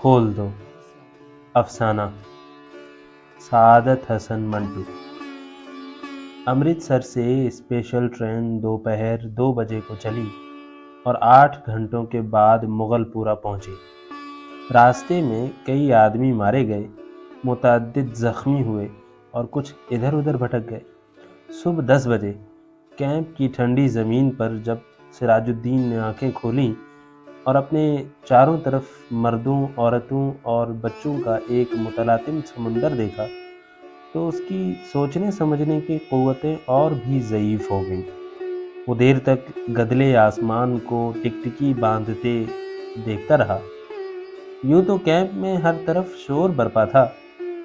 کھول دو افسانہ سعادت حسن منٹو۔ امرتسر سے اسپیشل ٹرین دوپہر 2 بجے کو چلی اور 8 گھنٹوں کے بعد مغل پورہ پہنچی۔ راستے میں کئی آدمی مارے گئے، متعدد زخمی ہوئے اور کچھ ادھر ادھر بھٹک گئے۔ صبح 10 بجے کیمپ کی ٹھنڈی زمین پر جب سراج الدین نے آنکھیں کھولیں اور اپنے چاروں طرف مردوں، عورتوں اور بچوں کا ایک متلاطم سمندر دیکھا تو اس کی سوچنے سمجھنے کی قوتیں اور بھی ضعیف ہو گئیں۔ وہ دیر تک گدلے آسمان کو ٹکٹکی باندھتے دیکھتا رہا۔ یوں تو کیمپ میں ہر طرف شور برپا تھا،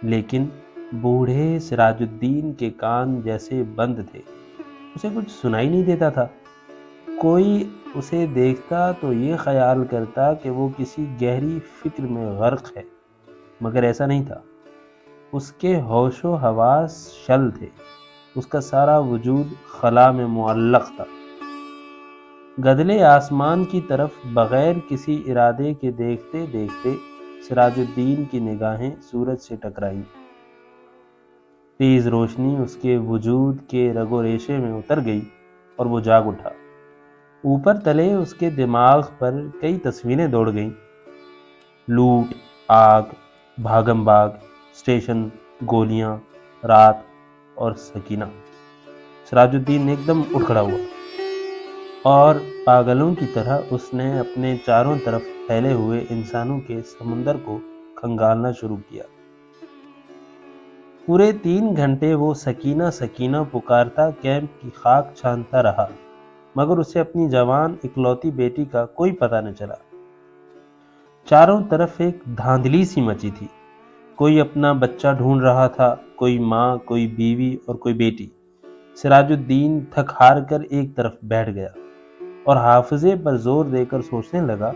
لیکن بوڑھے سراج الدین کے کان جیسے بند تھے، اسے کچھ سنائی نہیں دیتا تھا۔ کوئی اسے دیکھتا تو یہ خیال کرتا کہ وہ کسی گہری فکر میں غرق ہے، مگر ایسا نہیں تھا۔ اس کے ہوش و حواس شل تھے، اس کا سارا وجود خلا میں معلق تھا۔ گدلے آسمان کی طرف بغیر کسی ارادے کے دیکھتے دیکھتے سراج الدین کی نگاہیں سورج سے ٹکرائیں۔ تیز روشنی اس کے وجود کے رگ و ریشے میں اتر گئی اور وہ جاگ اٹھا۔ اوپر تلے اس کے دماغ پر کئی تصویریں دوڑ گئیں: لوٹ، آگ، بھاگم بھاگ، اسٹیشن، گولیاں، رات اور سکینہ۔ سراج الدین نے ایک دم اٹھ کھڑا ہوا اور پاگلوں کی طرح اس نے اپنے چاروں طرف پھیلے ہوئے انسانوں کے سمندر کو کھنگالنا شروع کیا۔ پورے 3 گھنٹے وہ سکینہ سکینہ پکارتا کیمپ کی خاک چھانتا رہا، مگر اسے اپنی جوان اکلوتی بیٹی کا کوئی پتہ نہ چلا۔ چاروں طرف ایک دھاندلی سی مچی تھی، کوئی اپنا بچہ ڈھونڈ رہا تھا، کوئی ماں، کوئی بیوی اور کوئی بیٹی۔ سراج الدین تھک ہار کر ایک طرف بیٹھ گیا اور حافظے پر زور دے کر سوچنے لگا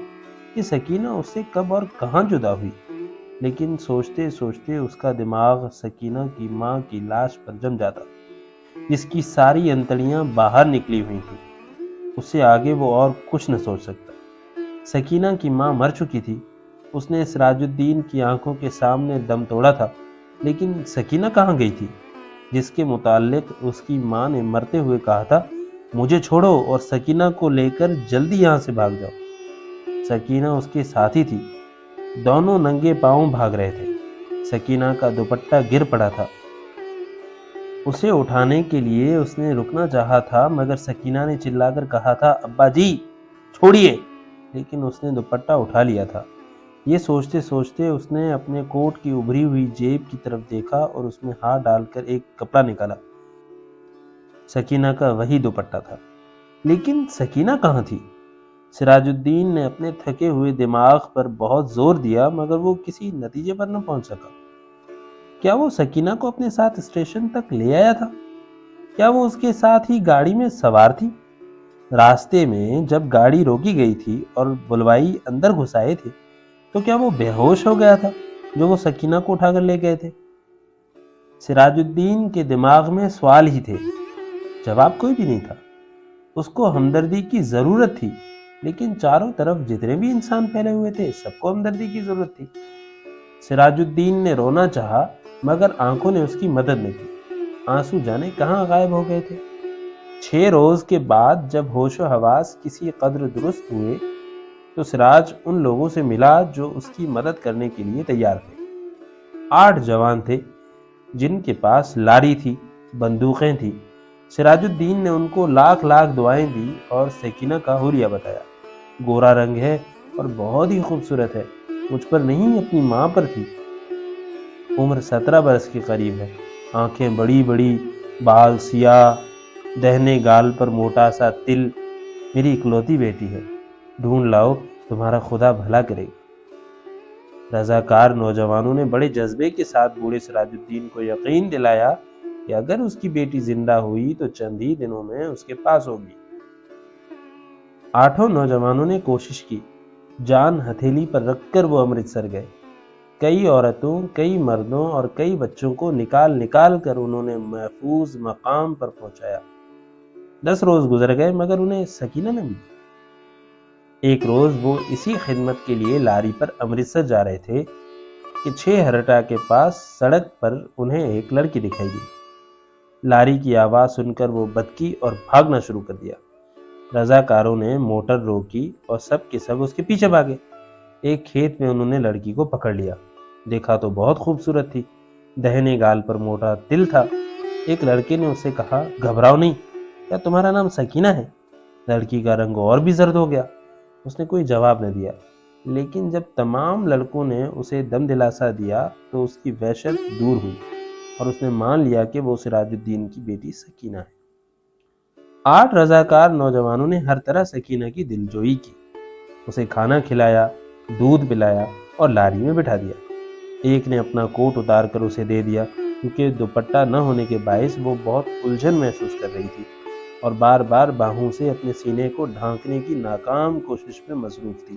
کہ سکینہ اس سے کب اور کہاں جدا ہوئی۔ لیکن سوچتے سوچتے اس کا دماغ سکینہ کی ماں کی لاش پر جم جاتا، جس کی ساری انتڑیاں باہر نکلی ہوئی تھیں۔ اس سے آگے وہ اور کچھ نہ سوچ سکتا۔ سکینہ کی ماں مر چکی تھی، اس نے سراج الدین کی آنکھوں کے سامنے دم توڑا تھا، لیکن سکینہ کہاں گئی تھی، جس کے متعلق اس کی ماں نے مرتے ہوئے کہا تھا: مجھے چھوڑو اور سکینہ کو لے کر جلدی یہاں سے بھاگ جاؤ۔ سکینہ اس کے ساتھی تھی، دونوں ننگے پاؤں بھاگ رہے تھے۔ سکینہ کا دوپٹہ گر پڑا تھا، اسے اٹھانے کے لیے اس نے رکنا چاہا تھا، مگر سکینہ نے چلا کر کہا تھا: ابا جی چھوڑیے، لیکن اس نے دوپٹہ اٹھا لیا تھا۔ یہ سوچتے سوچتے اس نے اپنے کوٹ کی ابھری ہوئی جیب کی طرف دیکھا اور اس میں ہاتھ ڈال کر ایک کپڑا نکالا۔ سکینہ کا وہی دوپٹہ تھا، لیکن سکینہ کہاں تھی؟ سراج الدین نے اپنے تھکے ہوئے دماغ پر بہت زور دیا، مگر وہ کسی نتیجے پر نہ پہنچ سکا۔ کیا وہ سکینہ کو اپنے ساتھ اسٹیشن تک لے آیا تھا؟ کیا وہ اس کے ساتھ ہی گاڑی میں سوار تھی؟ راستے میں جب گاڑی روکی گئی تھی اور بلوائی اندر گھسائے تھے تو کیا وہ بے ہوش ہو گیا تھا جو وہ سکینہ کو اٹھا کر لے گئے تھے؟ سراج الدین کے دماغ میں سوال ہی تھے، جواب کوئی بھی نہیں تھا۔ اس کو ہمدردی کی ضرورت تھی، لیکن چاروں طرف جتنے بھی انسان پھیلے ہوئے تھے سب کو ہمدردی کی ضرورت تھی۔ سراج الدین نے رونا چاہا، مگر آنکھوں نے اس کی مدد نہ کی۔ آنسو جانے کہاں غائب ہو گئے تھے۔ 6 روز کے بعد جب ہوش و حواس کسی قدر درست ہوئے تو سراج ان لوگوں سے ملا جو اس کی مدد کرنے کے لیے تیار تھے۔ 8 جوان تھے جن کے پاس لاری تھی، بندوقیں تھیں۔ سراج الدین نے ان کو لاکھ لاکھ دعائیں دی اور سکینہ کا حلیہ بتایا: گورا رنگ ہے اور بہت ہی خوبصورت ہے، مجھ پر نہیں اپنی ماں پر تھی۔ عمر 17 برس کے قریب ہے، آنکھیں بڑی بڑی، بال سیاہ، دہنے گال پر موٹا سا تل، میری اکلوتی بیٹی ہے، ڈھونڈ لاؤ، تمہارا خدا بھلا کرے گا۔ رضاکار نوجوانوں نے بڑے جذبے کے ساتھ بوڑھے سراج الدین کو یقین دلایا کہ اگر اس کی بیٹی زندہ ہوئی تو چند ہی دنوں میں اس کے پاس ہوگی۔ 8 نوجوانوں نے کوشش کی، جان ہتھیلی پر رکھ کر وہ امرتسر گئے۔ کئی عورتوں، کئی مردوں اور کئی بچوں کو نکال نکال کر انہوں نے محفوظ مقام پر پہنچایا۔ 10 روز گزر گئے مگر انہیں سکینہ نہ ملی۔ ایک روز وہ اسی خدمت کے لیے لاری پر امرتسر جا رہے تھے کہ 6 کے پاس سڑک پر انہیں ایک لڑکی دکھائی دی۔ لاری کی آواز سن کر وہ بتکی اور بھاگنا شروع کر دیا۔ رضاکاروں نے موٹر روکی اور سب کے سب اس کے پیچھے بھاگے۔ ایک کھیت میں انہوں نے لڑکی کو پکڑ لیا۔ دیکھا تو بہت خوبصورت تھی، دہنے گال پر موٹا تل تھا۔ ایک لڑکے نے اسے کہا، گھبراؤ نہیں، کیا تمہارا نام سکینہ ہے؟ لڑکی کا رنگ اور بھی زرد ہو گیا۔ اس نے کوئی جواب نہ دیا، لیکن جب تمام لڑکوں نے اسے دم دلاسا دیا تو اس کی وحشت دور ہوئی اور اس نے مان لیا کہ وہ سراج الدین کی بیٹی سکینہ ہے۔ 8 رضاکار نوجوانوں نے ہر طرح سکینہ کی دلجوئی کی، اسے کھانا کھلایا، دودھ پلایا اور لاری میں بٹھا دیا۔ ایک نے اپنا کوٹ اتار کر اسے دے دیا، کیونکہ دوپٹہ نہ ہونے کے باعث وہ بہت الجھن محسوس کر رہی تھی اور بار بار باہوں سے اپنے سینے کو ڈھانکنے کی ناکام کوشش میں مصروف تھی۔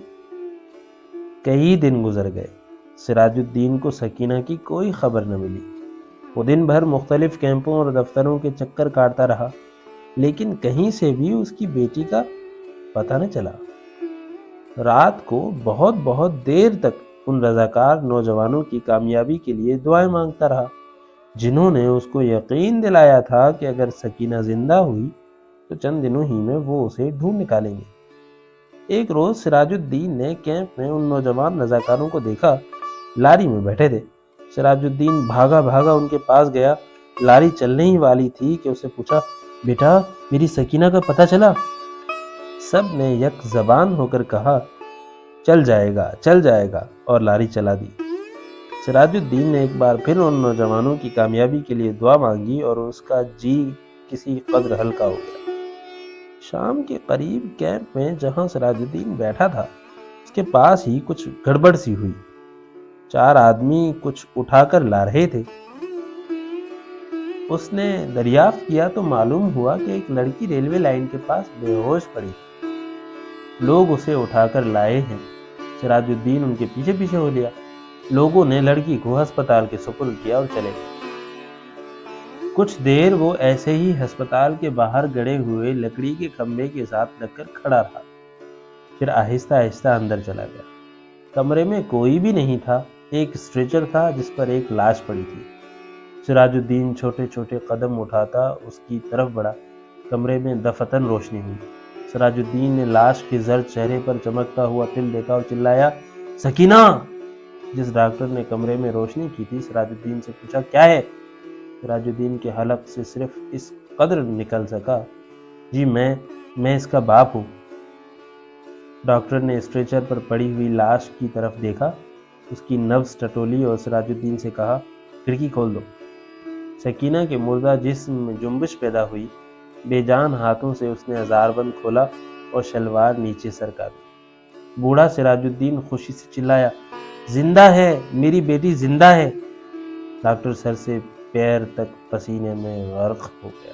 کئی دن گزر گئے، سراج الدین کو سکینہ کی کوئی خبر نہ ملی۔ وہ دن بھر مختلف کیمپوں اور دفتروں کے چکر کاٹتا رہا، لیکن کہیں سے بھی اس کی بیٹی کا پتہ نہ چلا۔ رات کو بہت بہت دیر تک ان رضاکار نوجوانوں کی کامیابی کے لیے دعائیں مانگتا رہا، جنہوں نے اس کو یقین دلایا تھا کہ اگر سکینہ زندہ ہوئی تو چند دنوں ہی میں وہ اسے ڈھونڈ نکالیں گے۔ ایک روز سراج الدین نے کیمپ میں ان نوجوان رضاکاروں کو دیکھا، لاری میں بیٹھے تھے۔ سراج الدین بھاگا بھاگا ان کے پاس گیا۔ لاری چلنے ہی والی تھی کہ اسے پوچھا، بیٹا میری سکینہ کا پتہ چلا؟ سب نے یک زبان ہو کر کہا، چل جائے گا، اور لاری چلا دی۔ سراج الدین نے ایک بار پھر ان نوجوانوں کی کامیابی کے لیے دعا مانگی اور اس کا جی کسی قدر ہلکا ہو گیا۔ شام کے قریب کیمپ میں جہاں سراج الدین بیٹھا تھا، اس کے پاس ہی کچھ گڑبڑ سی ہوئی۔ 4 آدمی کچھ اٹھا کر لا رہے تھے۔ اس نے دریافت کیا تو معلوم ہوا کہ ایک لڑکی ریلوے لائن کے پاس بے ہوش پڑی تھی۔ لوگ اسے اٹھا کر لائے ہیں۔ سراج الدین ان کے پیچھے پیچھے ہو لیا۔ لوگوں نے لڑکی کو ہسپتال کے سپرد کیا اور چلے گئے۔ کچھ دیر وہ ایسے ہی ہسپتال کے باہر گڑے ہوئے لکڑی کے کھمبے کے ساتھ لگ کر کھڑا رہا، پھر آہستہ آہستہ اندر چلا گیا۔ کمرے میں کوئی بھی نہیں تھا، ایک اسٹریچر تھا جس پر ایک لاش پڑی تھی۔ سراج الدین چھوٹے چھوٹے قدم اٹھاتا اس کی طرف بڑھا۔ کمرے میں دفتن روشنی ہوئی۔ سراج الدین نے لاش کے زرد چہرے پر چمکتا ہوا تل دیکھا اور چلایا، سکینہ! جس ڈاکٹر نے کمرے میں روشنی کی تھی، سراج الدین سے پوچھا، کیا ہے؟ سراج الدین کے حلق سے صرف اس قدر نکل سکا، جی میں اس کا باپ ہوں۔ ڈاکٹر نے اسٹریچر پر پڑی ہوئی لاش کی طرف دیکھا، اس کی نبض ٹٹولی اور سراج الدین سے کہا، کھڑکی کھول دو۔ سکینہ کے مردہ جسم میں جنبش پیدا ہوئی۔ بے جان ہاتھوں سے اس نے ہزاربند کھولا اور شلوار نیچے سرکا دی۔ بوڑھا سراج الدین خوشی سے چلایا، زندہ ہے، میری بیٹی زندہ ہے۔ ڈاکٹر سر سے پیر تک پسینے میں غرق ہو گیا۔